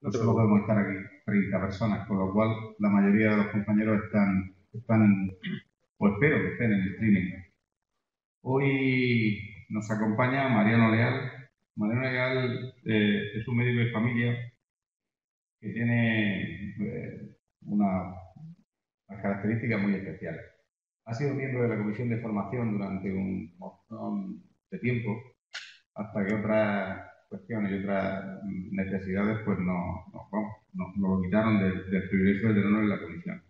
No solo podemos estar aquí 30 personas, con lo cual la mayoría de los compañeros están o espero que estén en el streaming. Hoy nos acompaña Mariano Leal. Mariano Leal es un médico de familia que tiene unas características muy especiales. Ha sido miembro de la comisión de formación durante un montón de tiempo, hasta que otras cuestiones y otras necesidades pues nos lo quitaron del privilegio de tenerlo en la comisión.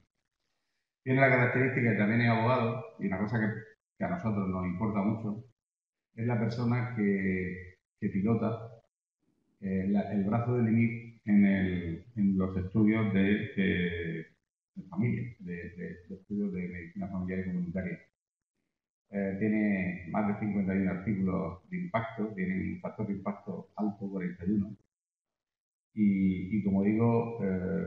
Tiene la característica que también es abogado, y una cosa que a nosotros nos importa mucho, es la persona que pilota el brazo del INIF en los estudios de familia, de estudios de medicina familiar y comunitaria. Tiene más de 51 artículos de impacto, tiene un factor de impacto alto, 41. Y como digo,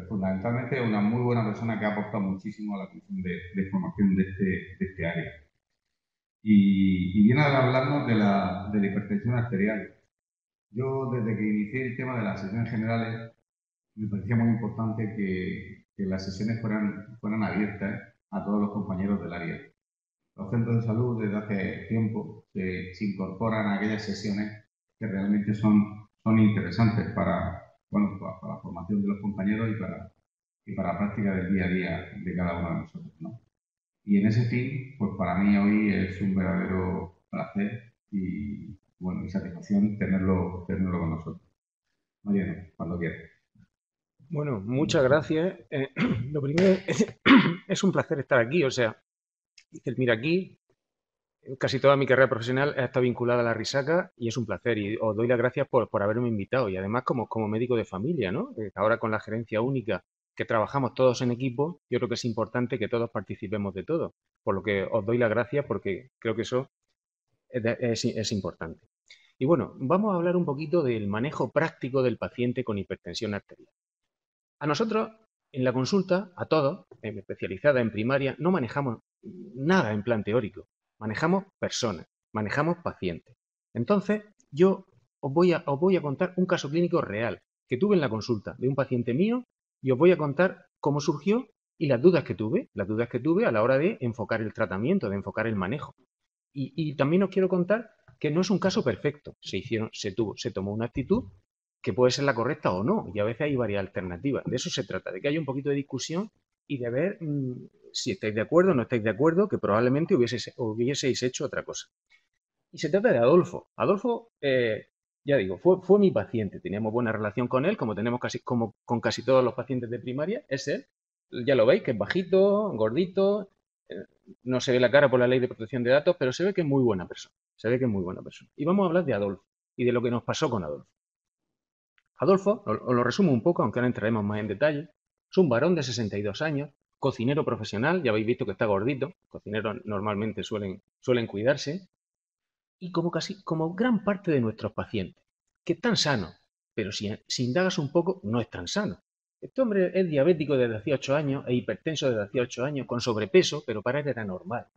fundamentalmente es una muy buena persona que ha aportado muchísimo a la comisión de formación de este área. Y viene a hablarnos de la hipertensión arterial. Yo, desde que inicié el tema de las sesiones generales, me parecía muy importante que las sesiones fueran abiertas a todos los compañeros del área. Los centros de salud desde hace tiempo se incorporan a aquellas sesiones que realmente son interesantes para la formación de los compañeros y para la práctica del día a día de cada uno de nosotros, ¿no? Y en ese fin, pues para mí hoy es un verdadero placer y satisfacción tenerlo con nosotros. Mariano, cuando quieras. Bueno, muchas gracias. Lo primero es un placer estar aquí. O sea, mira, aquí casi toda mi carrera profesional está vinculada a la risaca y es un placer. Y os doy las gracias por haberme invitado. Y además como médico de familia, ¿no? Ahora con la gerencia única que trabajamos todos en equipo, yo creo que es importante que todos participemos de todo. Por lo que os doy las gracias porque creo que eso es importante. Y bueno, vamos a hablar un poquito del manejo práctico del paciente con hipertensión arterial. A nosotros, en la consulta, a todos, especializada en primaria, no manejamos nada en plan teórico. Manejamos personas, manejamos pacientes. Entonces, yo os voy a contar un caso clínico real que tuve en la consulta de un paciente mío y os voy a contar cómo surgió y las dudas que tuve a la hora de enfocar el tratamiento, de enfocar el manejo. Y también os quiero contar que no es un caso perfecto. Se tomó una actitud que puede ser la correcta o no, y a veces hay varias alternativas. De eso se trata, de que haya un poquito de discusión y de ver si estáis de acuerdo o no estáis de acuerdo, que probablemente hubieseis hecho otra cosa. Y se trata de Adolfo. Adolfo, ya digo, fue mi paciente. Teníamos buena relación con él, como tenemos como con casi todos los pacientes de primaria. Es él. Ya lo veis, que es bajito, gordito. eh, no se ve la cara por la ley de protección de datos, pero se ve que es muy buena persona. Se ve que es muy buena persona. Y vamos a hablar de Adolfo y de lo que nos pasó con Adolfo. Adolfo, os lo resumo un poco, aunque ahora entraremos más en detalle, es un varón de 62 años, cocinero profesional, ya habéis visto que está gordito, cocineros normalmente suelen cuidarse, y como gran parte de nuestros pacientes, que están sanos, pero si indagas un poco, no es tan sano. Este hombre es diabético desde hacía 8 años e hipertenso desde hacía 8 años, con sobrepeso, pero para él era normal.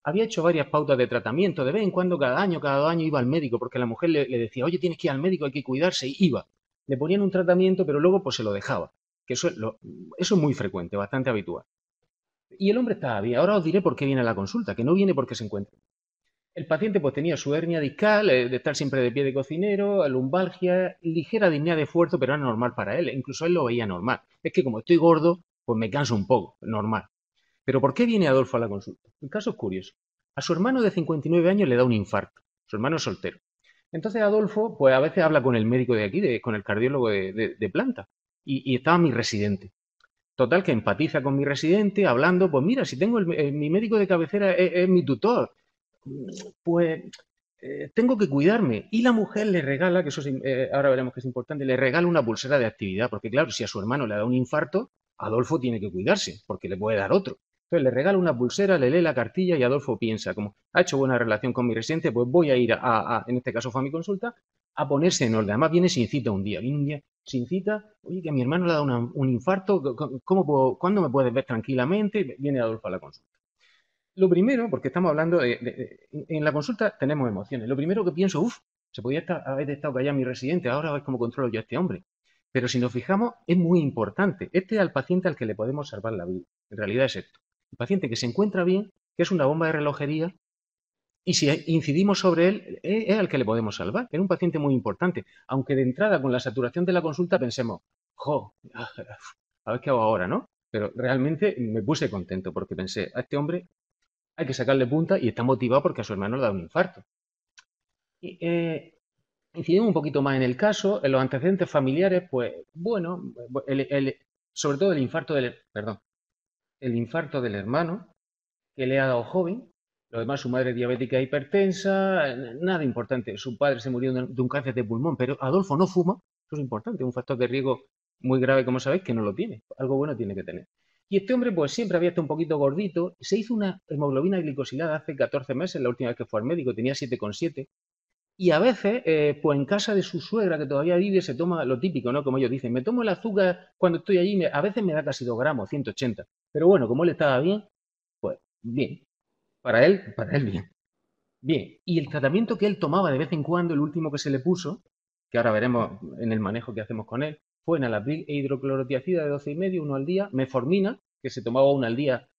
Había hecho varias pautas de tratamiento, de vez en cuando, cada año, cada 2 años iba al médico, porque la mujer le decía, oye, tienes que ir al médico, hay que cuidarse, y iba. Le ponían un tratamiento, pero luego pues se lo dejaba, que eso es muy frecuente, bastante habitual. Y el hombre estaba bien. Ahora os diré por qué viene a la consulta, que no viene porque se encuentra. El paciente pues tenía su hernia discal, de estar siempre de pie de cocinero, lumbalgia, ligera disnea de esfuerzo, pero era normal para él, incluso él lo veía normal. Es que como estoy gordo, pues me canso un poco, normal. Pero ¿por qué viene Adolfo a la consulta? El caso es curioso. A su hermano de 59 años le da un infarto. Su hermano es soltero. Entonces Adolfo, pues a veces habla con el médico de aquí, con el cardiólogo de planta. Y estaba mi residente. Total, que empatiza con mi residente, hablando, pues mira, si tengo mi médico de cabecera es mi tutor, pues tengo que cuidarme. Y la mujer le regala, que eso ahora veremos que es importante, le regala una pulsera de actividad, porque claro, si a su hermano le da un infarto, Adolfo tiene que cuidarse, porque le puede dar otro. Entonces le regala una pulsera, le lee la cartilla y Adolfo piensa, como ha hecho buena relación con mi residente, pues voy a ir en este caso fue a mi consulta, a ponerse en orden. Además viene sin cita un día, viene un día sin cita, oye, que a mi hermano le ha dado un infarto, ¿cuándo me puedes ver tranquilamente? Viene Adolfo a la consulta. Lo primero, porque estamos hablando en la consulta tenemos emociones. Lo primero que pienso, uff, se podía haber estado callado mi residente, ahora a ver cómo controlo yo a este hombre. pero si nos fijamos es muy importante. Este es al paciente al que le podemos salvar la vida. En realidad es esto. El paciente que se encuentra bien, que es una bomba de relojería, y si incidimos sobre él, es al que le podemos salvar. Es un paciente muy importante. Aunque de entrada, con la saturación de la consulta, pensemos, jo, a ver qué hago ahora, ¿no? Pero realmente me puse contento porque pensé, a este hombre hay que sacarle punta y está motivado porque a su hermano le da un infarto. Y, incidimos un poquito más en el caso, en los antecedentes familiares, pues bueno, sobre todo el infarto del hermano, que le ha dado joven. Lo demás, su madre diabética e hipertensa, nada importante. Su padre se murió de un cáncer de pulmón, pero Adolfo no fuma, eso es importante, un factor de riesgo muy grave, como sabéis, que no lo tiene. Algo bueno tiene que tener. Y este hombre, pues siempre había estado un poquito gordito. Se hizo una hemoglobina glicosilada hace 14 meses, la última vez que fue al médico, tenía 7,7. Y a veces, pues en casa de su suegra, que todavía vive, se toma lo típico, ¿no? Como ellos dicen, me tomo el azúcar cuando estoy allí, a veces me da casi 2 gramos, 180. Pero bueno, como él estaba bien, pues bien. Para él bien. Bien, y el tratamiento que él tomaba de vez en cuando, el último que se le puso, que ahora veremos en el manejo que hacemos con él, fue enalapril e hidroclorotiazida de 12,5, uno al día, metformina, que se tomaba una al día.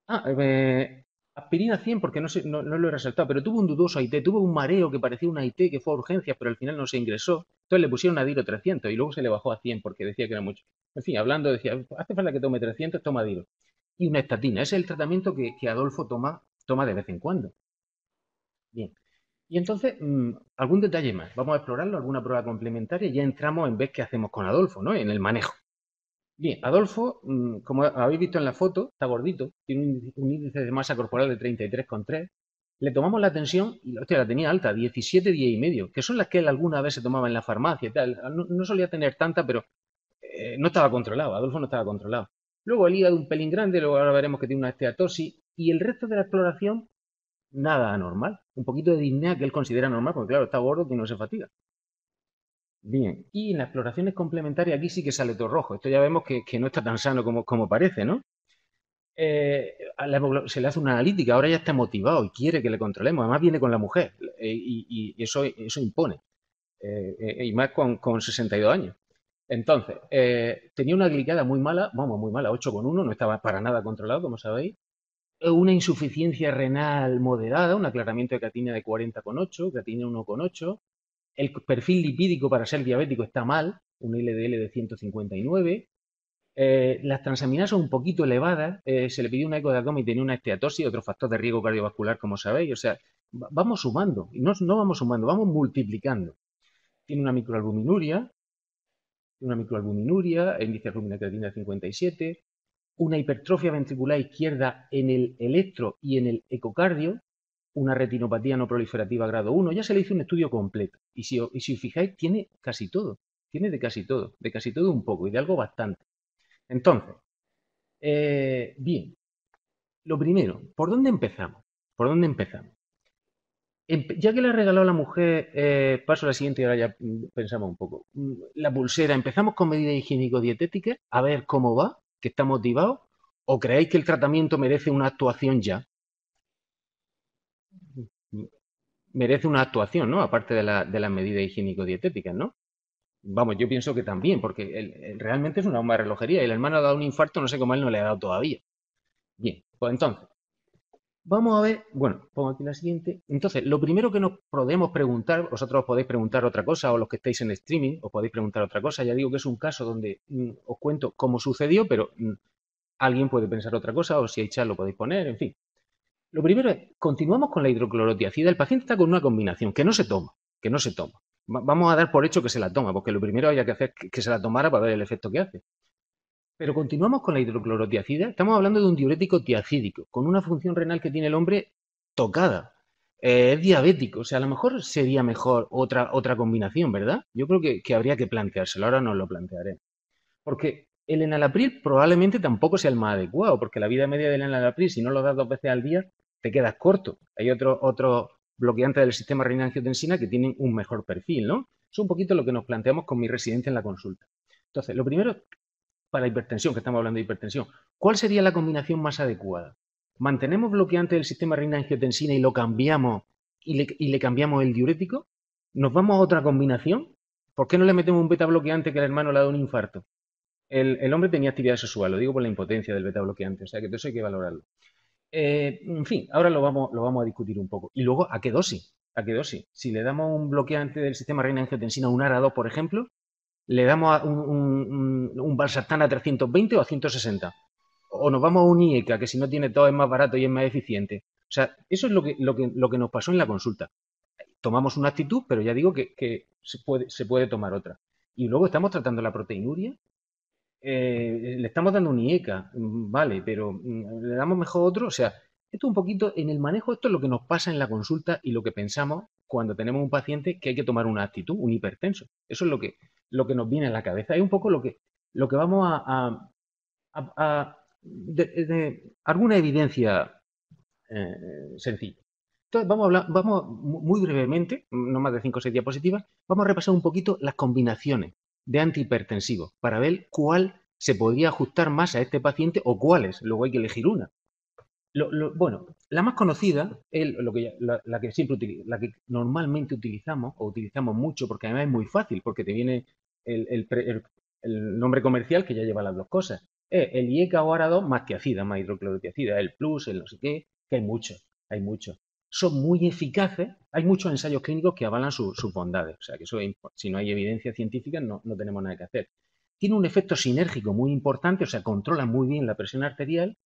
Ah, aspirina 100 porque no lo he resaltado, pero tuvo un dudoso AIT, tuvo un mareo que parecía un AIT que fue a urgencias, pero al final no se ingresó. Entonces le pusieron Adiro 300 y luego se le bajó a 100 porque decía que era mucho. En fin, hablando, decía, hace falta que tome 300, toma Adiro. Y una estatina, ese es el tratamiento que Adolfo toma de vez en cuando. Bien. Y entonces, algún detalle más. Vamos a explorarlo, alguna prueba complementaria y ya entramos en ver qué hacemos con Adolfo, ¿no? En el manejo. Bien, Adolfo, como habéis visto en la foto, está gordito, tiene un índice de masa corporal de 33,3. Le tomamos la tensión y hostia, la tenía alta, 17, 10,5, que son las que él alguna vez se tomaba en la farmacia y tal. No solía tener tanta, pero no estaba controlado, Adolfo no estaba controlado. Luego el hígado un pelín grande, luego ahora veremos que tiene una esteatosis y el resto de la exploración nada anormal. Un poquito de disnea que él considera normal, porque claro, está gordo y no se fatiga. Bien, y en las exploraciones complementarias aquí sí que sale todo rojo. Esto ya vemos que no está tan sano como parece, ¿no? Se le hace una analítica, ahora ya está motivado y quiere que le controlemos. Además viene con la mujer y eso impone. Y más con 62 años. Entonces, tenía una glicada muy mala, vamos, muy mala, 8,1, no estaba para nada controlado, como sabéis. Una insuficiencia renal moderada, un aclaramiento de creatinina de 40,8, creatinina 1,8. El perfil lipídico para ser diabético está mal, un LDL de 159. Las transaminasas un poquito elevadas, se le pidió una eco de abdomen y tenía una esteatosis, otro factor de riesgo cardiovascular, como sabéis. O sea, vamos sumando, y no vamos sumando, vamos multiplicando. Tiene una microalbuminuria, índice de albumina-creatinina de 57, una hipertrofia ventricular izquierda en el electro y en el ecocardio, una retinopatía no proliferativa grado 1. Ya se le hizo un estudio completo. Y si os fijáis, tiene casi todo. Tiene de casi todo un poco y de algo bastante. Entonces, bien, lo primero, ¿por dónde empezamos? ¿Por dónde empezamos? Ya que le ha regalado a la mujer, paso a la siguiente y ahora ya pensamos un poco. La pulsera, ¿empezamos con medidas higiénico-dietéticas? A ver cómo va, que está motivado. ¿O creéis que el tratamiento merece una actuación ya? Merece una actuación, ¿no? Aparte de las medidas higiénico-dietéticas, ¿no? Vamos, yo pienso que también, porque él realmente es una bomba de relojería y el hermano ha dado un infarto, no sé cómo él no le ha dado todavía. Bien, pues entonces, vamos a ver, bueno, pongo aquí la siguiente. Entonces, lo primero que nos podemos preguntar, vosotros os podéis preguntar otra cosa, o los que estáis en streaming, os podéis preguntar otra cosa. Ya digo que es un caso donde os cuento cómo sucedió, pero alguien puede pensar otra cosa, o si hay chat lo podéis poner, en fin. Lo primero es, continuamos con la hidroclorotiazida. El paciente está con una combinación que no se toma, que no se toma. Vamos a dar por hecho que se la toma, porque lo primero había que hacer que se la tomara para ver el efecto que hace. Pero continuamos con la hidroclorotiazida. Estamos hablando de un diurético tiacídico, con una función renal que tiene el hombre tocada. Es diabético, o sea, a lo mejor sería mejor otra combinación, ¿verdad? Yo creo que habría que planteárselo, ahora nos lo plantearé. Porque el enalapril probablemente tampoco sea el más adecuado, porque la vida media del enalapril, si no lo das 2 veces al día, te quedas corto. Hay otros bloqueantes del sistema renina-angiotensina que tienen un mejor perfil, ¿no? Es un poquito lo que nos planteamos con mi residente en la consulta. Entonces, lo primero, para hipertensión, que estamos hablando de hipertensión, ¿cuál sería la combinación más adecuada? ¿Mantenemos bloqueante del sistema renina-angiotensina y lo cambiamos y le cambiamos el diurético? ¿Nos vamos a otra combinación? ¿Por qué no le metemos un beta bloqueante que al hermano le ha dado un infarto? El hombre tenía actividad sexual, lo digo por la impotencia del beta bloqueante, o sea que todo eso hay que valorarlo. En fin, ahora lo vamos a discutir un poco. Y luego, ¿a qué dosis? ¿A qué dosis? Si le damos un bloqueante del sistema renina-angiotensina, un ARA2, por ejemplo, le damos un valsartán a 320 o a 160. O nos vamos a un IECA, que si no tiene todo es más barato y es más eficiente. O sea, eso es lo que nos pasó en la consulta. Tomamos una actitud, pero ya digo que se puede tomar otra. Y luego estamos tratando la proteinuria. Le estamos dando un IECA, vale, pero le damos mejor otro. O sea, esto un poquito en el manejo, esto es lo que nos pasa en la consulta y lo que pensamos cuando tenemos un paciente que hay que tomar una actitud, un hipertenso. Eso es lo que nos viene a la cabeza. Es un poco lo que vamos alguna evidencia sencilla. Entonces, vamos muy brevemente, no más de 5 o 6 diapositivas, vamos a repasar un poquito las combinaciones de antihipertensivos para ver cuál se podría ajustar más a este paciente o cuáles. Luego hay que elegir una. Bueno, la más conocida es la que la que normalmente utilizamos o utilizamos mucho porque además es muy fácil porque te viene el nombre comercial que ya lleva las dos cosas. Es el IECA o ARA2 más tiacida, más hidroclorotiacida, el plus, el no sé qué, que hay muchos. Son muy eficaces, hay muchos ensayos clínicos que avalan sus bondades, o sea que eso, si no hay evidencia científica no tenemos nada que hacer. Tiene un efecto sinérgico muy importante, o sea, controla muy bien la presión arterial,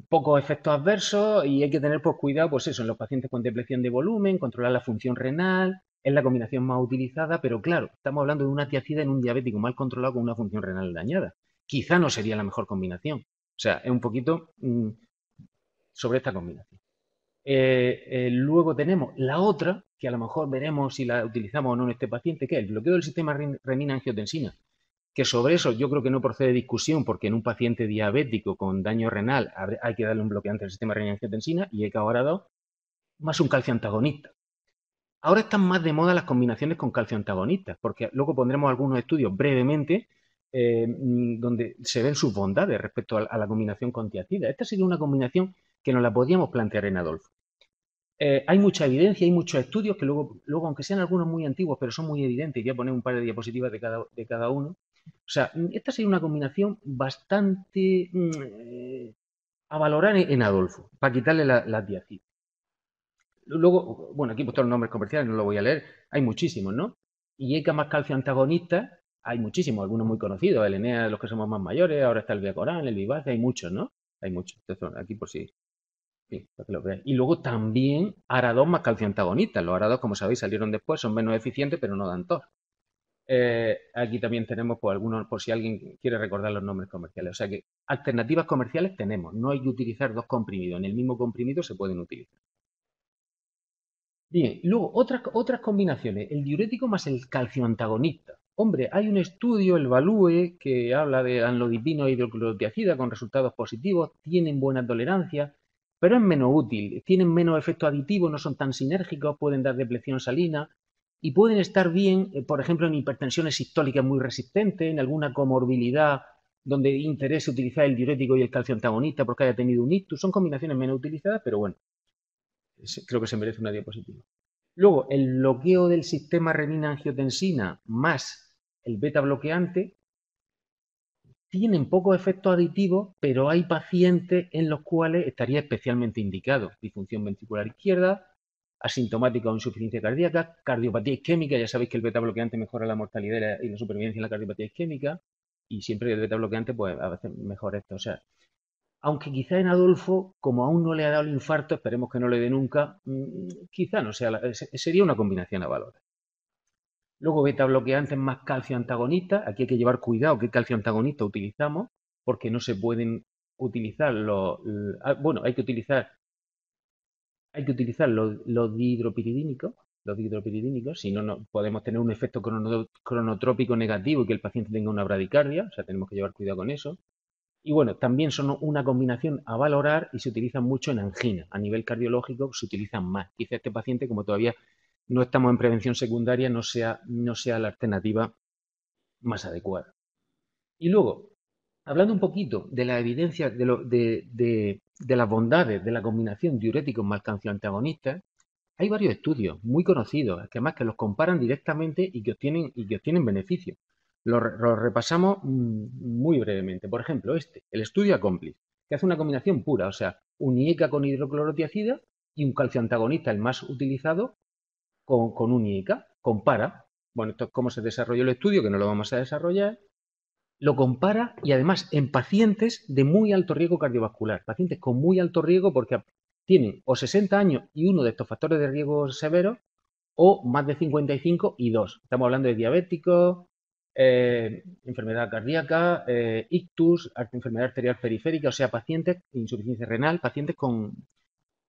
pocos efectos adversos y hay que tener pues, cuidado, pues eso, en los pacientes con depleción de volumen, controlar la función renal, es la combinación más utilizada, pero claro, estamos hablando de una tiacida en un diabético mal controlado con una función renal dañada. Quizá no sería la mejor combinación. O sea, es un poquito sobre esta combinación. Luego tenemos la otra, que a lo mejor veremos si la utilizamos o no en este paciente, que es el bloqueo del sistema renina-angiotensina, que sobre eso yo creo que no procede discusión porque en un paciente diabético con daño renal hay que darle un bloqueante del sistema renina-angiotensina y ECA ahora 2 más un calcio antagonista. Ahora están más de moda las combinaciones con calcio antagonistas, porque luego pondremos algunos estudios brevemente donde se ven sus bondades respecto a la combinación con tiacida. Esta sería una combinación que nos la podríamos plantear en Adolfo. Hay mucha evidencia, hay muchos estudios que luego, aunque sean algunos muy antiguos, pero son muy evidentes, y voy a poner un par de diapositivas de cada uno. O sea, esta sería una combinación bastante a valorar en Adolfo, para quitarle la tiacida. Luego, bueno, aquí he puesto los nombres comerciales, no lo voy a leer, hay muchísimos, ¿no? Y ECA más calcio antagonistas, hay muchísimos, algunos muy conocidos, el Enea de los que somos más mayores, ahora está el Viacorán, el Vivace, hay muchos, ¿no? Hay muchos. Entonces, aquí por si sí, para que lo veáis. Y luego también ARA2 más calcio antagonistas. Los ARA2, como sabéis, salieron después, son menos eficientes, pero no dan tos. Aquí también tenemos pues, algunos, por si alguien quiere recordar los nombres comerciales. O sea que alternativas comerciales tenemos. No hay que utilizar dos comprimidos. En el mismo comprimido se pueden utilizar. Bien, luego otras combinaciones. El diurético más el calcio antagonista. Hombre, hay un estudio, el VALUE, que habla de anlodipino e hidroclorotiacida con resultados positivos. Tienen buena tolerancia, pero es menos útil. Tienen menos efecto aditivo, no son tan sinérgicos, pueden dar depleción salina y pueden estar bien, por ejemplo, en hipertensiones sistólicas muy resistentes, en alguna comorbilidad donde interese utilizar el diurético y el calcio antagonista porque haya tenido un ictus. Son combinaciones menos utilizadas, pero bueno, creo que se merece una diapositiva. Luego, el bloqueo del sistema renina-angiotensina más el beta bloqueante tienen pocos efectos aditivos, pero hay pacientes en los cuales estaría especialmente indicado. Disfunción ventricular izquierda, asintomática o insuficiencia cardíaca, cardiopatía isquémica. Ya sabéis que el beta bloqueante mejora la mortalidad y la supervivencia en la cardiopatía isquémica. Y siempre el beta bloqueante, pues a veces mejora esto. O sea, aunque quizá en Adolfo, como aún no le ha dado el infarto, esperemos que no le dé nunca, quizá no sea, sería una combinación a valores. Luego beta bloqueantes más calcio antagonista. Aquí hay que llevar cuidado qué calcio antagonista utilizamos, porque no se pueden utilizar bueno, hay que utilizar los dihidropiridínicos, si no, no podemos tener un efecto cronotrópico negativo y que el paciente tenga una bradicardia, o sea, tenemos que llevar cuidado con eso. Y bueno, también son una combinación a valorar y se utilizan mucho en angina. A nivel cardiológico se utilizan más. Quizá este paciente, como todavía no estamos en prevención secundaria, no sea la alternativa más adecuada. Y luego, hablando un poquito de la evidencia de las bondades de la combinación diuréticos más calcio antagonistas, hay varios estudios muy conocidos, que además que los comparan directamente y que obtienen beneficios. Los repasamos muy brevemente. Por ejemplo, el estudio Accomplice, que hace una combinación pura, o sea, un IECA con hidroclorotiazida y un calcio antagonista, el más utilizado, con un IECA. Compara. Bueno, esto es cómo se desarrolló el estudio, que no lo vamos a desarrollar. Lo compara y además en pacientes de muy alto riesgo cardiovascular. Pacientes con muy alto riesgo porque tienen o 60 años y uno de estos factores de riesgo severos o más de 55 y dos. Estamos hablando de diabéticos, enfermedad cardíaca, ictus, enfermedad arterial periférica, o sea, pacientes, insuficiencia renal, pacientes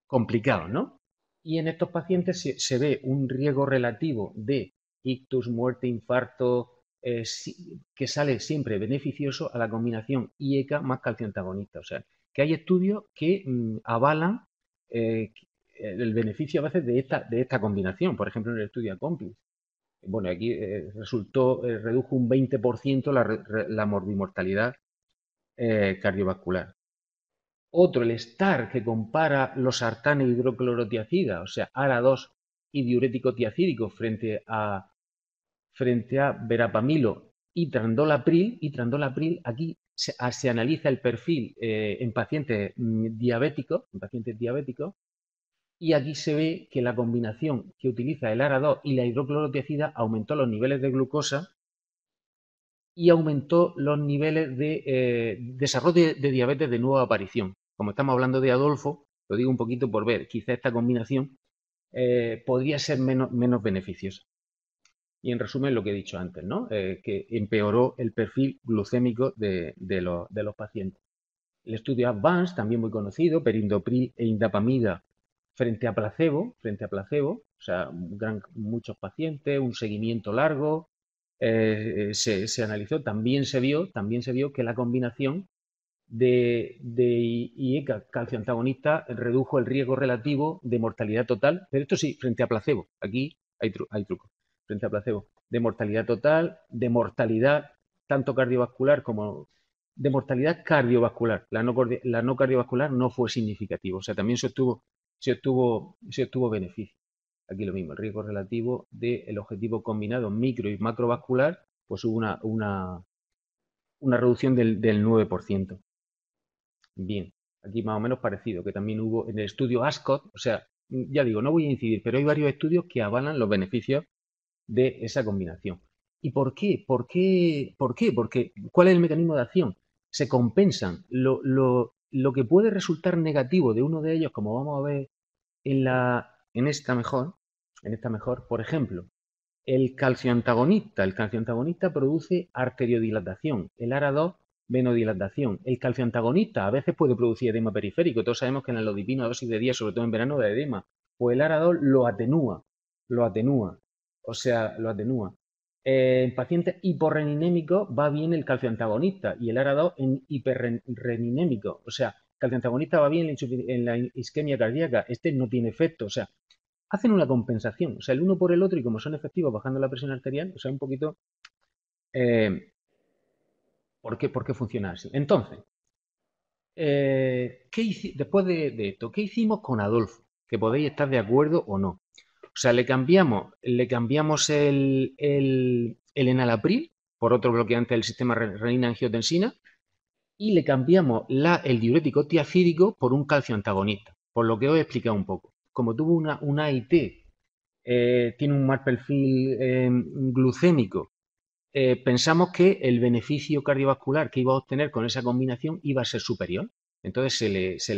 complicados, ¿no? Y en estos pacientes se ve un riesgo relativo de ictus, muerte, infarto, que sale siempre beneficioso a la combinación IECA más calcio antagonista. O sea, que hay estudios que avalan el beneficio a veces de esta combinación. Por ejemplo, en el estudio Accomplice. Bueno, aquí redujo un 20% la morbimortalidad cardiovascular. Otro, el STAR, que compara los sartanes hidroclorotiazida, o sea, ARA2 y diurético tiacídico frente a verapamilo y trandolapril. Y trandolapril, aquí se analiza el perfil en pacientes diabéticos, y aquí se ve que la combinación que utiliza el ARA2 y la hidroclorotiazida aumentó los niveles de glucosa y aumentó los niveles de desarrollo de diabetes de nueva aparición. Como estamos hablando de Adolfo, lo digo un poquito por ver, quizá esta combinación podría ser menos beneficiosa. Y en resumen lo que he dicho antes, ¿no? Que empeoró el perfil glucémico de los pacientes. El estudio Advance, también muy conocido, perindopril e indapamida frente a placebo, o sea, muchos pacientes, un seguimiento largo, se analizó, también se vio que la combinación de IECA calcio antagonista redujo el riesgo relativo de mortalidad total, pero esto sí, frente a placebo, aquí hay truco, frente a placebo, de mortalidad total, de mortalidad tanto cardiovascular como de mortalidad cardiovascular. La no cardiovascular no fue significativo, o sea, también se obtuvo beneficio. Aquí lo mismo, el riesgo relativo del objetivo combinado micro y macrovascular, pues hubo una reducción del 9%. Bien, aquí más o menos parecido, que también hubo en el estudio ASCOT, o sea, ya digo, no voy a incidir, pero hay varios estudios que avalan los beneficios de esa combinación. ¿Y por qué? Porque, ¿cuál es el mecanismo de acción? Se compensan lo que puede resultar negativo de uno de ellos, como vamos a ver en esta mejor, por ejemplo, el calcio antagonista. El calcio antagonista produce arteriodilatación, el ARA2 venodilatación. El calcio antagonista a veces puede producir edema periférico. Todos sabemos que en la lodipina a dosis de día, sobre todo en verano, da edema. Pues el ARA2 lo atenúa. O sea, lo atenúa. En pacientes hiporreninémicos va bien el calcio antagonista y el ARA2 en hiperreninémicos. O sea, calcio antagonista va bien en la isquemia cardíaca. Este no tiene efecto. O sea, hacen una compensación, o sea, el uno por el otro, y como son efectivos bajando la presión arterial, o sea, un poquito ¿por qué funciona así? Entonces, después de esto, ¿qué hicimos con Adolfo? Que podéis estar de acuerdo o no. O sea, le cambiamos el enalapril por otro bloqueante del sistema renina-angiotensina y le cambiamos el diurético tiacídico por un calcio antagonista, por lo que os he explicado un poco. Como tuvo una AIT, tiene un mal perfil glucémico, pensamos que el beneficio cardiovascular que iba a obtener con esa combinación iba a ser superior. Entonces se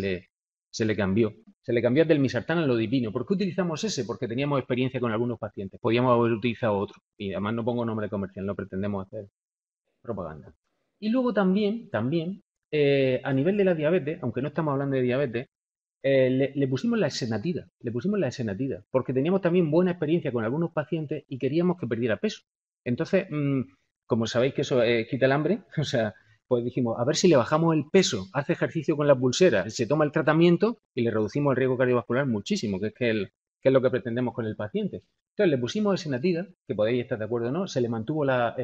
le cambió. Se le cambió del misartán al lodipino. ¿Por qué utilizamos ese? Porque teníamos experiencia con algunos pacientes. Podíamos haber utilizado otro. Y además no pongo nombre comercial, no pretendemos hacer propaganda. Y luego también a nivel de la diabetes, aunque no estamos hablando de diabetes, le pusimos la exenatida, porque teníamos también buena experiencia con algunos pacientes y queríamos que perdiera peso. Entonces, como sabéis que eso quita el hambre, o sea, pues dijimos, a ver si le bajamos el peso, hace ejercicio con las pulseras, se toma el tratamiento y le reducimos el riesgo cardiovascular muchísimo, que es lo que pretendemos con el paciente. Entonces, le pusimos exenatida, que podéis estar de acuerdo o no, se le mantuvo la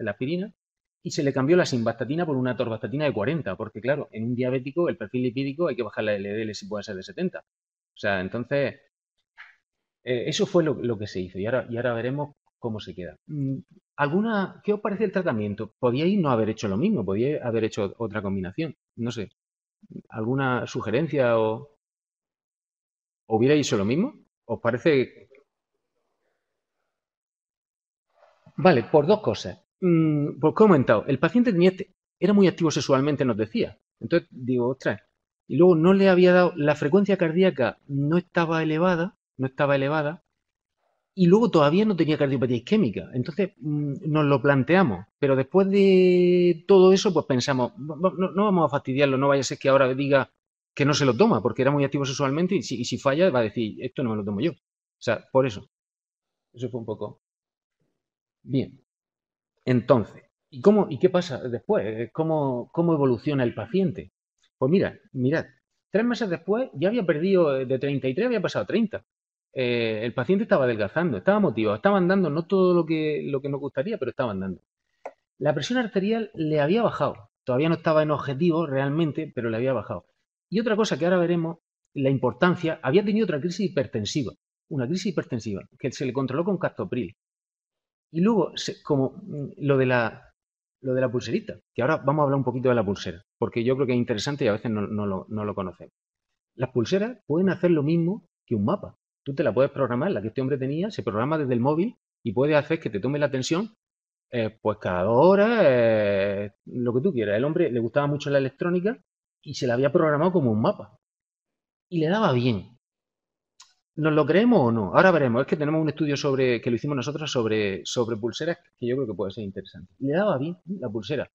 aspirina, y se le cambió la simvastatina por una atorvastatina de 40, porque claro, en un diabético el perfil lipídico hay que bajar la LDL si puede ser de 70. O sea, entonces Eso fue lo que se hizo y ahora veremos cómo se queda. ¿Qué os parece el tratamiento? Podíais no haber hecho lo mismo, podíais haber hecho otra combinación. No sé, ¿alguna sugerencia o hubierais hecho lo mismo? ¿Os parece? Vale, por dos cosas. Pues como he comentado, el paciente era muy activo sexualmente, nos decía. Entonces digo, ostras, y luego no le había dado, la frecuencia cardíaca no estaba elevada, no estaba elevada, y luego todavía no tenía cardiopatía isquémica. Entonces nos lo planteamos, pero después de todo eso, pues pensamos, no vamos a fastidiarlo, no vaya a ser que ahora diga que no se lo toma, porque era muy activo sexualmente y si falla va a decir, esto no me lo tomo yo. O sea, por eso. Eso fue un poco. Bien. Entonces, ¿y qué pasa después? ¿Cómo evoluciona el paciente? Pues mirad, 3 meses después ya había perdido de 33, había pasado a 30. El paciente estaba adelgazando, estaba motivado, estaba andando, no todo lo que nos gustaría, pero estaba andando. La presión arterial le había bajado, todavía no estaba en objetivo realmente, pero le había bajado. Y otra cosa que ahora veremos, la importancia, había tenido otra crisis hipertensiva, una crisis hipertensiva que se le controló con captopril. Y luego, como lo de la pulserita, que ahora vamos a hablar un poquito de la pulsera, porque yo creo que es interesante y a veces no lo conocemos. Las pulseras pueden hacer lo mismo que un mapa. Tú te la puedes programar, la que este hombre tenía, se programa desde el móvil y puede hacer que te tome la tensión, pues cada 2 horas, lo que tú quieras. El hombre le gustaba mucho la electrónica y se la había programado como un mapa. Y le daba bien. ¿Nos lo creemos o no? Ahora veremos. Es que tenemos un estudio que lo hicimos nosotros sobre pulseras que yo creo que puede ser interesante. Y le daba bien la pulsera.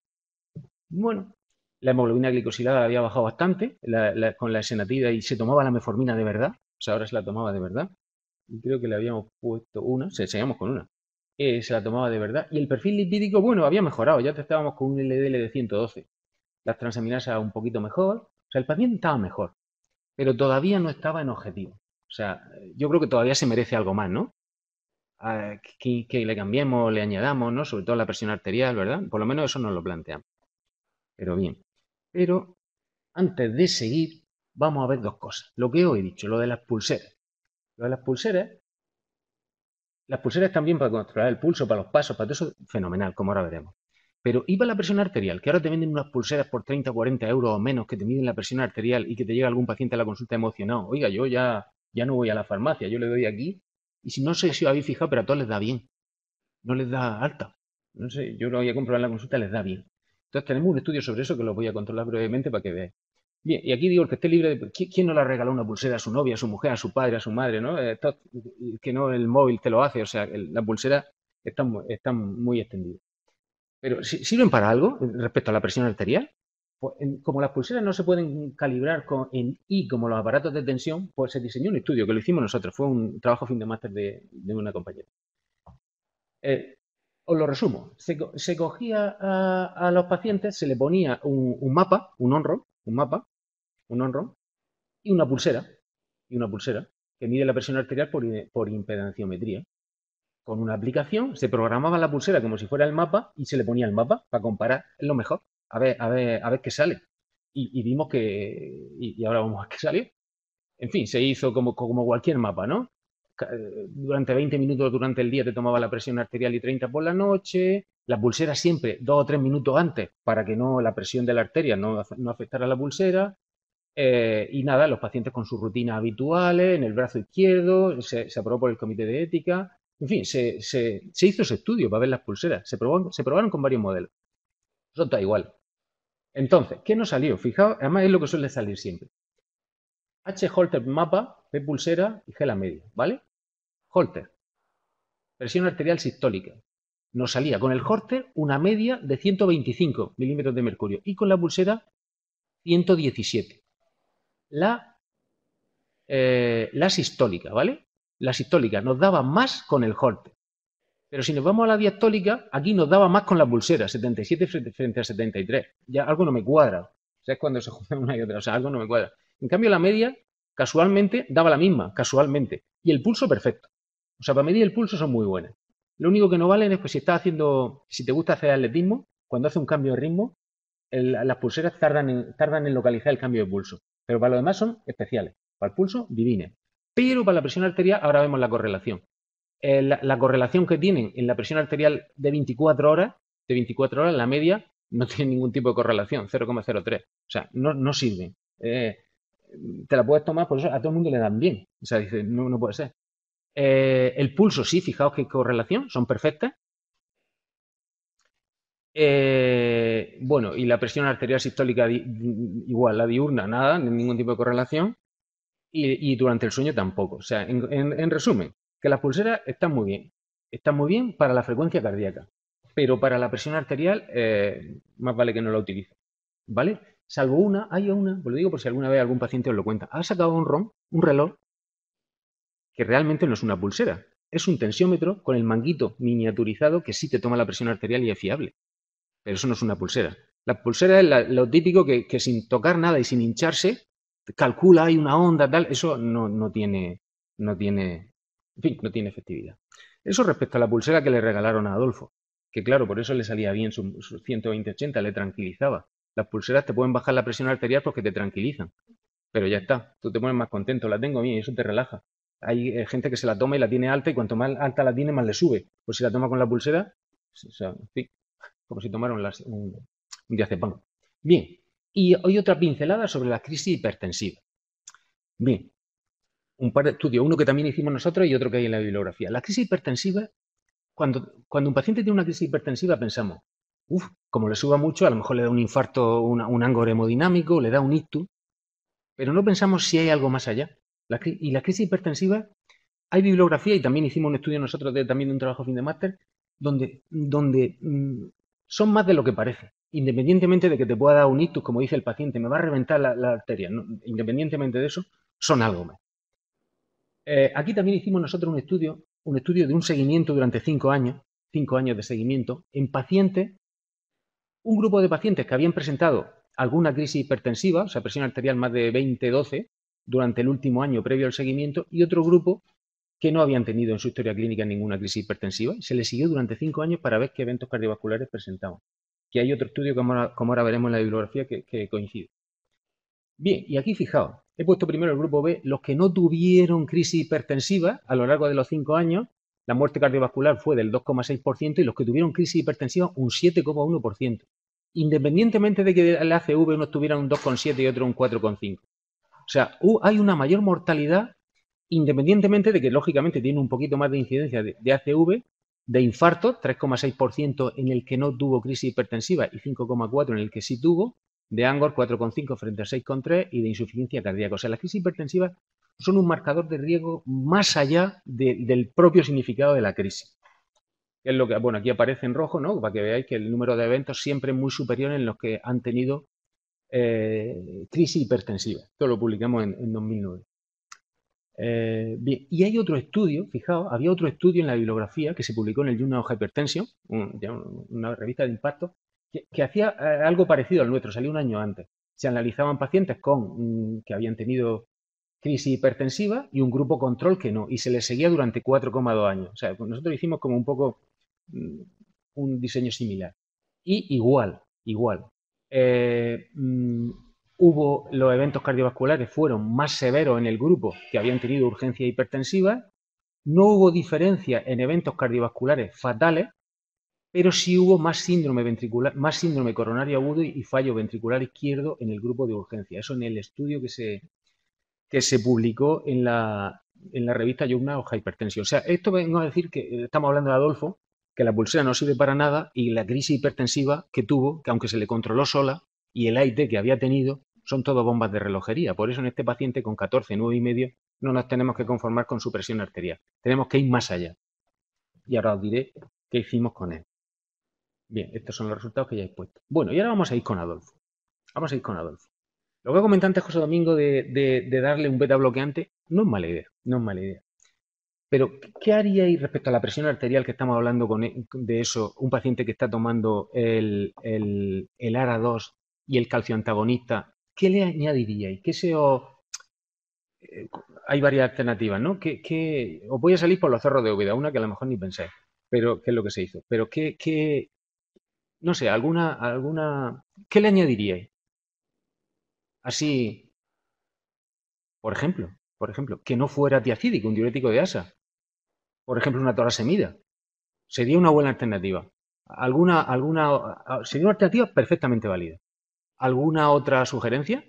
Bueno, la hemoglobina glicosilada había bajado bastante con la exenatida y se tomaba la metformina de verdad. O sea, ahora se la tomaba de verdad. Y creo que le habíamos puesto una, seguíamos con una. Se la tomaba de verdad. Y el perfil lipídico, bueno, había mejorado. Ya estábamos con un LDL de 112. Las transaminasas un poquito mejor. O sea, el paciente estaba mejor, pero todavía no estaba en objetivo. O sea, yo creo que todavía se merece algo más, ¿no? Que le cambiemos, le añadamos, ¿no? Sobre todo la presión arterial, ¿verdad? Por lo menos eso nos lo planteamos. Pero bien. Pero antes de seguir, vamos a ver dos cosas. Lo que os he dicho, lo de las pulseras. Lo de las pulseras también para controlar el pulso, para los pasos, para todo eso, fenomenal, como ahora veremos. Pero ¿y para la presión arterial? Que ahora te venden unas pulseras por 30 o 40 euros o menos que te miden la presión arterial y que te llega algún paciente a la consulta emocionado. Oiga, yo ya no voy a la farmacia, yo le doy aquí. Y si no sé si os habéis fijado, pero a todos les da bien. No les da alta. No sé, yo lo voy a comprobar en la consulta, les da bien. Entonces tenemos un estudio sobre eso que lo voy a controlar brevemente para que veáis. Bien, y aquí digo el que esté libre de. ¿Quién no le ha regalado una pulsera a su novia, a su mujer, a su padre, a su madre, ¿no? Que no el móvil te lo hace, o sea, la pulsera está muy extendida. Pero ¿sirven para algo respecto a la presión arterial? Pues, como las pulseras no se pueden calibrar en I como los aparatos de tensión, pues se diseñó un estudio que lo hicimos nosotros, fue un trabajo fin de máster de una compañera. Os lo resumo. Se cogía a los pacientes, se le ponía un mapa, un honro y una pulsera que mide la presión arterial por impedanciometría. Con una aplicación se programaba la pulsera como si fuera el mapa y se le ponía el mapa para comparar, es lo mejor, a ver qué sale. Y vimos y ahora vamos a ver qué salió. En fin, se hizo como cualquier mapa, ¿no? Durante 20 minutos durante el día te tomaba la presión arterial y 30 por la noche. La pulsera siempre 2 o 3 minutos antes para que no la presión de la arteria no afectara a la pulsera. Y nada, los pacientes con sus rutinas habituales en el brazo izquierdo, se aprobó por el comité de ética. En fin, se hizo ese estudio para ver las pulseras. Se probaron con varios modelos. Eso está igual. Entonces, ¿qué nos salió? Fijaos, además es lo que suele salir siempre. H Holter mapa, P pulsera y G la media, ¿vale? Holter, presión arterial sistólica. Nos salía con el Holter una media de 125 milímetros de mercurio y con la pulsera 117. La sistólica, ¿vale? La sistólica nos daba más con el Holter. Pero si nos vamos a la diastólica, aquí nos daba más con la pulsera, 77 frente a 73. Ya algo no me cuadra. O sea, es cuando se juntan una y otra. O sea, algo no me cuadra. En cambio, la media, casualmente, daba la misma, casualmente. Y el pulso, perfecto. O sea, para medir el pulso son muy buenas. Lo único que no valen es pues si te gusta hacer atletismo, cuando hace un cambio de ritmo, las pulseras tardan en localizar el cambio de pulso. Pero para lo demás son especiales. Para el pulso, divines. Pero para la presión arterial, ahora vemos la correlación. La correlación que tienen en la presión arterial de 24 horas, la media, no tiene ningún tipo de correlación, 0,03. O sea, no sirven. Te la puedes tomar, por eso a todo el mundo le dan bien. O sea, dice, no puede ser. El pulso, sí, fijaos qué correlación, son perfectas. Bueno, y la presión arterial sistólica igual, la diurna, nada, ningún tipo de correlación. Y durante el sueño tampoco. O sea, en resumen, que las pulseras están muy bien. Están muy bien para la frecuencia cardíaca. Pero para la presión arterial, más vale que no la utilice. ¿Vale? Salvo hay una, pues lo digo por si alguna vez algún paciente os lo cuenta. Ha sacado un reloj, que realmente no es una pulsera. Es un tensiómetro con el manguito miniaturizado que sí te toma la presión arterial y es fiable. Pero eso no es una pulsera. La pulsera es lo típico que sin tocar nada y sin hincharse, calcula, hay una onda, tal. Eso no tiene, en fin, no tiene efectividad. Eso respecto a la pulsera que le regalaron a Adolfo. Que claro, por eso le salía bien su 120-80, le tranquilizaba. Las pulseras te pueden bajar la presión arterial porque te tranquilizan. Pero ya está, tú te pones más contento, la tengo bien y eso te relaja. Hay gente que se la toma y la tiene alta y cuanto más alta la tiene, más le sube. Pues si la toma con la pulsera, o sea, en fin, como si tomaron un diazepam. Bien, y hoy otra pincelada sobre la crisis hipertensiva. Bien, un par de estudios, uno que también hicimos nosotros y otro que hay en la bibliografía. La crisis hipertensiva, cuando un paciente tiene una crisis hipertensiva, pensamos, como le suba mucho, a lo mejor le da un infarto, un ángulo hemodinámico, le da un ictus, pero no pensamos si hay algo más allá. Y la crisis hipertensiva, hay bibliografía y también hicimos un estudio nosotros también de un trabajo fin de máster, donde son más de lo que parece. Independientemente de que te pueda dar un ictus, como dice el paciente, me va a reventar la arteria. No, independientemente de eso, son algo más. Aquí también hicimos nosotros un estudio de un seguimiento durante 5 años de seguimiento, en pacientes, un grupo de pacientes que habían presentado alguna crisis hipertensiva, o sea, presión arterial más de 20-12, durante el último año previo al seguimiento, y otro grupo que no habían tenido en su historia clínica ninguna crisis hipertensiva. Se les siguió durante 5 años para ver qué eventos cardiovasculares presentaban. Que hay otro estudio, como ahora veremos en la bibliografía, que coincide. Bien, y aquí fijaos, he puesto primero el grupo B, los que no tuvieron crisis hipertensiva a lo largo de los 5 años, la muerte cardiovascular fue del 2,6% y los que tuvieron crisis hipertensiva un 7,1%, independientemente de que el ACV uno tuviera un 2,7 y otro un 4,5. O sea, hay una mayor mortalidad independientemente de que lógicamente tiene un poquito más de incidencia de ACV, de infarto, 3,6% en el que no tuvo crisis hipertensiva y 5,4% en el que sí tuvo, de ANGOR 4,5 frente a 6,3 y de insuficiencia cardíaca. O sea, las crisis hipertensivas son un marcador de riesgo más allá del propio significado de la crisis. Es lo que, bueno, aquí aparece en rojo, ¿no? Para que veáis que el número de eventos siempre es muy superior en los que han tenido crisis hipertensiva. Esto lo publicamos en 2009. Bien, y hay otro estudio, fijaos, había otro estudio en la bibliografía que se publicó en el Journal of Hypertension, una revista de impacto, que hacía algo parecido al nuestro, salió un año antes. Se analizaban pacientes que habían tenido crisis hipertensiva y un grupo control que no, y se les seguía durante 4,2 años. O sea, nosotros hicimos como un poco un diseño similar. Y igual. Los eventos cardiovasculares fueron más severos en el grupo que habían tenido urgencia hipertensiva. No hubo diferencia en eventos cardiovasculares fatales, pero sí hubo más síndrome ventricular, más síndrome coronario agudo y fallo ventricular izquierdo en el grupo de urgencia. Eso en el estudio que se publicó en la revista Journal of Hypertension. O sea, esto vengo a decir que estamos hablando de Adolfo, que la pulsera no sirve para nada y la crisis hipertensiva que tuvo, que aunque se le controló sola, y el AIT que había tenido, son todo bombas de relojería. Por eso en este paciente con 14, 9 y medio, no nos tenemos que conformar con su presión arterial. Tenemos que ir más allá. Y ahora os diré qué hicimos con él. Bien, estos son los resultados que ya he puesto. Bueno, y ahora vamos a ir con Adolfo. Lo que he comentado antes, José Domingo, de darle un beta bloqueante, no es mala idea. Pero, ¿qué haríais respecto a la presión arterial que estamos hablando de eso? Un paciente que está tomando el ARA2 y el calcio antagonista, ¿qué le añadiríais? Hay varias alternativas, ¿no? Os voy a salir por los cerros de Úbeda, una que a lo mejor ni pensáis, pero ¿qué es lo que se hizo? Pero, no sé, ¿qué le añadiríais? Así, por ejemplo. por ejemplo, que no fuera tiacídico, un diurético de asa. Por ejemplo, una torasemida. Sería una buena alternativa. Sería una alternativa perfectamente válida. ¿Alguna otra sugerencia?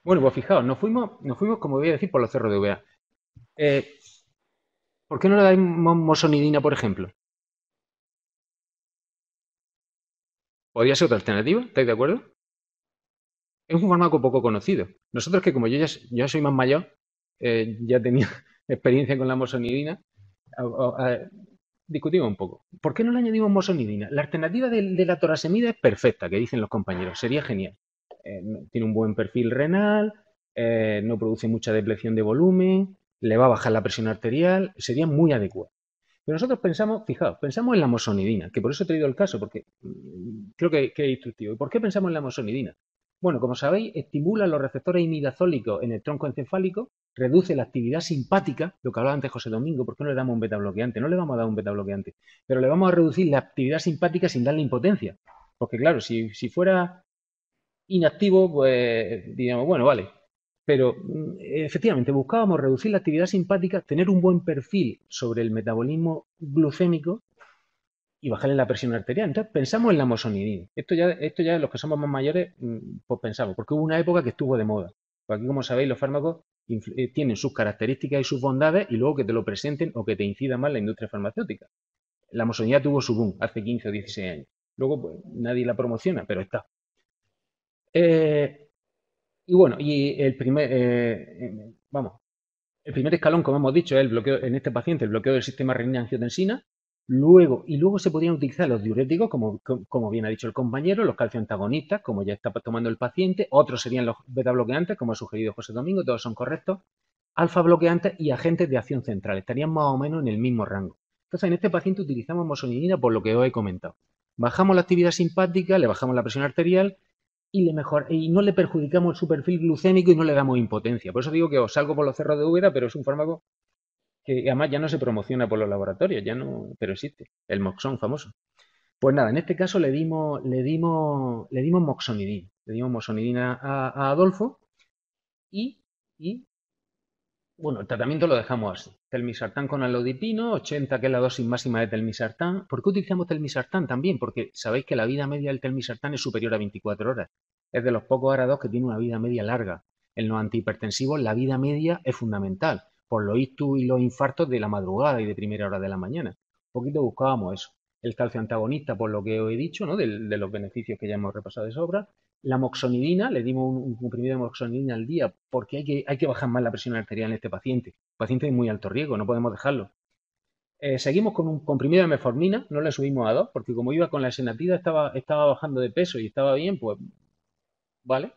Bueno, pues fijaos, nos fuimos, como voy a decir, por los cerros de Úbeda. ¿Por qué no le damos mosonidina, por ejemplo? ¿Podría ser otra alternativa? ¿Estáis de acuerdo? Es un fármaco poco conocido. Nosotros que como yo soy más mayor, ya tenía experiencia con la mosonidina, discutimos un poco. ¿Por qué no le añadimos mosonidina? La alternativa de la torasemida es perfecta, que dicen los compañeros, sería genial. Tiene un buen perfil renal, no produce mucha depleción de volumen, le va a bajar la presión arterial, sería muy adecuado. Pero nosotros pensamos, fijaos, pensamos en la mosonidina, que por eso he traído el caso, porque creo que es instructivo. ¿Y por qué pensamos en la mosonidina? Bueno, como sabéis, estimula los receptores imidazólicos en el tronco encefálico, reduce la actividad simpática, lo que hablaba antes José Domingo. ¿Por qué no le damos un betabloqueante? No le vamos a dar un betabloqueante, pero le vamos a reducir la actividad simpática sin darle impotencia. Porque claro, si fuera inactivo, pues diríamos, bueno, vale. Pero efectivamente buscábamos reducir la actividad simpática, tener un buen perfil sobre el metabolismo glucémico y bajarle la presión arterial. Entonces pensamos en la mosonidina. Esto ya los que somos más mayores, pues pensamos, porque hubo una época que estuvo de moda. Pues aquí, como sabéis, los fármacos tienen sus características y sus bondades y luego que te lo presenten o que te incida más la industria farmacéutica. La mosonidina tuvo su boom hace 15 o 16 años. Luego, pues nadie la promociona, pero está. Y bueno, el primer escalón, como hemos dicho, es el bloqueo, en este paciente, el bloqueo del sistema renina-angiotensina. Luego se podrían utilizar los diuréticos, como bien ha dicho el compañero, los calcioantagonistas, como ya está tomando el paciente. Otros serían los beta bloqueantes, como ha sugerido José Domingo, todos son correctos. Alfa bloqueantes y agentes de acción central. Estarían más o menos en el mismo rango. Entonces, en este paciente utilizamos mosonidina por lo que os he comentado. Bajamos la actividad simpática, le bajamos la presión arterial y no le perjudicamos su perfil glucémico y no le damos impotencia. Por eso digo que os salgo por los cerros de Úbeda, pero es un fármaco que además ya no se promociona por los laboratorios, ya no, pero existe, el Moxón famoso. Pues nada, en este caso le dimos moxonidina, le dimos moxonidina a Adolfo y, bueno, el tratamiento lo dejamos así. Telmisartán con alodipino, 80 que es la dosis máxima de telmisartán. ¿Por qué utilizamos telmisartán también? Porque sabéis que la vida media del telmisartán es superior a 24 horas. Es de los pocos ARA2 que tiene una vida media larga. En los antihipertensivos la vida media es fundamental, por los ictus y los infartos de la madrugada y de primera hora de la mañana. Un poquito buscábamos eso. El calcio antagonista, por lo que os he dicho, ¿no? de los beneficios que ya hemos repasado de sobra. La moxonidina, le dimos un comprimido de moxonidina al día porque hay que bajar más la presión arterial en este paciente. El paciente es muy alto riesgo, no podemos dejarlo. Seguimos con un comprimido de metformina, no le subimos a 2, porque como iba con la esenatida, estaba bajando de peso y estaba bien, pues vale.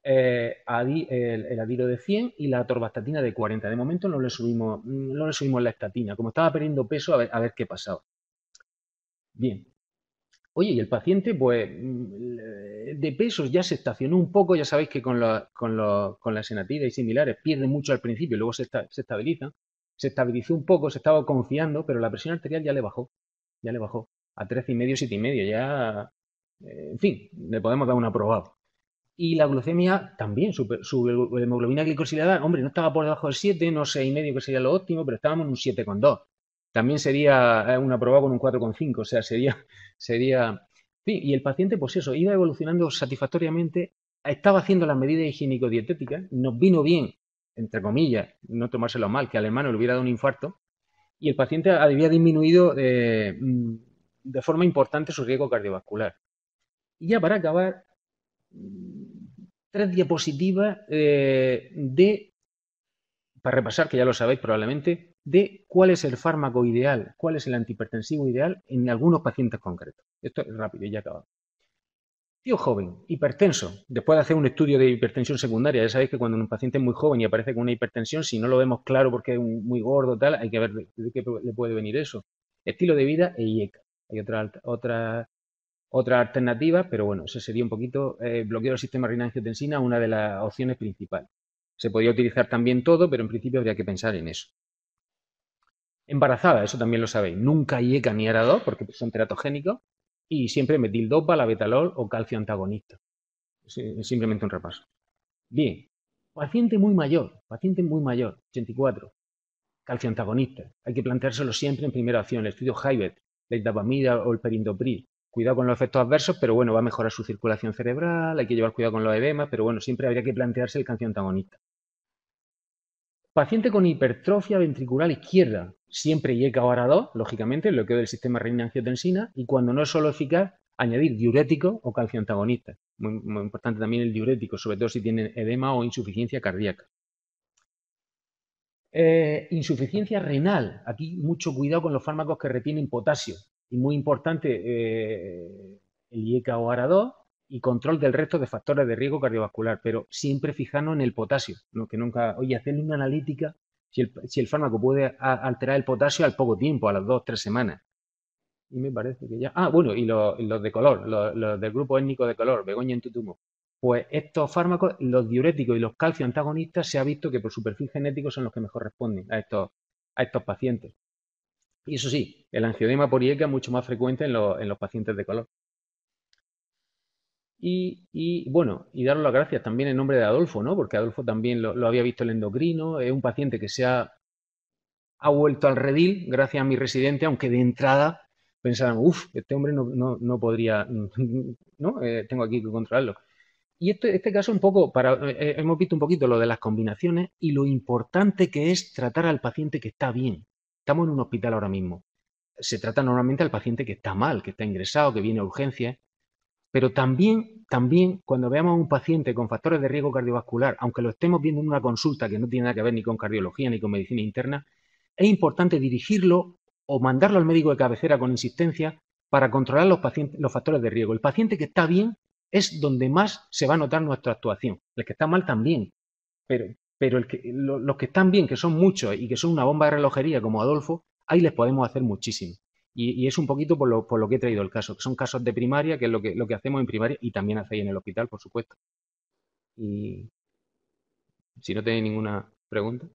El adiro de 100 y la atorvastatina de 40. De momento no le subimos la estatina. Como estaba perdiendo peso, a ver qué pasaba. Bien. Oye, y el paciente, pues, de pesos ya se estacionó un poco. Ya sabéis que con la senatida y similares pierde mucho al principio y luego se estabiliza. Se estabilizó un poco, se estaba confiando, pero la presión arterial ya le bajó. Ya le bajó a 13,5, 7,5. Ya, en fin, le podemos dar un aprobado. Y la glucemia también, su hemoglobina glicosilada, hombre, no estaba por debajo del 7, no 6,5 que sería lo óptimo, pero estábamos en un 7,2. También sería un aprobado con un 4,5, o sea, sería. Sí, y el paciente, pues eso, iba evolucionando satisfactoriamente, estaba haciendo las medidas higiénico-dietéticas, nos vino bien, entre comillas, no tomárselo mal, que al hermano le hubiera dado un infarto, y el paciente había disminuido de forma importante su riesgo cardiovascular. Y ya para acabar, 3 diapositivas para repasar, que ya lo sabéis probablemente, de cuál es el fármaco ideal, cuál es el antihipertensivo ideal en algunos pacientes concretos. Esto es rápido y ya acabado. Tío joven, hipertenso, después de hacer un estudio de hipertensión secundaria, ya sabéis que cuando un paciente es muy joven y aparece con una hipertensión, si no lo vemos claro porque es muy gordo, tal, hay que ver de qué le puede venir eso. Estilo de vida e IECA. Hay otra alternativa, pero bueno, eso sería un poquito bloqueo del sistema renina-angiotensina, una de las opciones principales. Se podría utilizar también todo, pero en principio habría que pensar en eso. Embarazada, eso también lo sabéis. Nunca IECA ni ARA2 porque son teratogénicos y siempre metildopa, labetalol o calcio antagonista. Simplemente un repaso. Bien, paciente muy mayor, 84, calcio antagonista. Hay que planteárselo siempre en primera opción. El estudio Hibbett, la idapamida o el perindopril. Cuidado con los efectos adversos, pero bueno, va a mejorar su circulación cerebral, hay que llevar cuidado con los edemas, pero bueno, siempre habría que plantearse el calcio antagonista. Paciente con hipertrofia ventricular izquierda, siempre IECA o ARA2, lógicamente, el bloqueo del sistema renina-angiotensina, y cuando no es solo eficaz, añadir diurético o calcio antagonista. Muy importante también el diurético, sobre todo si tienen edema o insuficiencia cardíaca. Insuficiencia renal. Aquí mucho cuidado con los fármacos que retienen potasio. Y muy importante el IECA o ARA2 y control del resto de factores de riesgo cardiovascular, pero siempre fijarnos en el potasio, ¿no? Que nunca, oye, hacerle una analítica si el fármaco puede alterar el potasio al poco tiempo, a las 2 o 3 semanas. Y me parece que ya. Ah, bueno, y los de color, los del grupo étnico de color, Begoña entutumo. Pues estos fármacos, los diuréticos y los calcio antagonistas, se ha visto que por su perfil genético son los que mejor responden a estos pacientes. Y eso sí, el angioedema por IECA es mucho más frecuente en los pacientes de color. Y bueno, y daros las gracias también en nombre de Adolfo, ¿no? Porque Adolfo también lo había visto el endocrino, es un paciente que ha vuelto al redil gracias a mi residente, aunque de entrada pensaran, uff, este hombre no podría, ¿no? Tengo aquí que controlarlo. Y este caso un poco, hemos visto un poquito lo de las combinaciones y lo importante que es tratar al paciente que está bien. Estamos en un hospital ahora mismo. Se trata normalmente al paciente que está mal, que está ingresado, que viene a urgencias, pero también cuando veamos a un paciente con factores de riesgo cardiovascular, aunque lo estemos viendo en una consulta que no tiene nada que ver ni con cardiología ni con medicina interna, es importante dirigirlo o mandarlo al médico de cabecera con insistencia para controlar los factores de riesgo. El paciente que está bien es donde más se va a notar nuestra actuación. El que está mal también, pero los que están bien, que son muchos y que son una bomba de relojería como Adolfo, ahí les podemos hacer muchísimo. Y es un poquito por lo que he traído el caso, que son casos de primaria, que es lo que hacemos en primaria y también hacéis en el hospital, por supuesto. Y si no tenéis ninguna pregunta.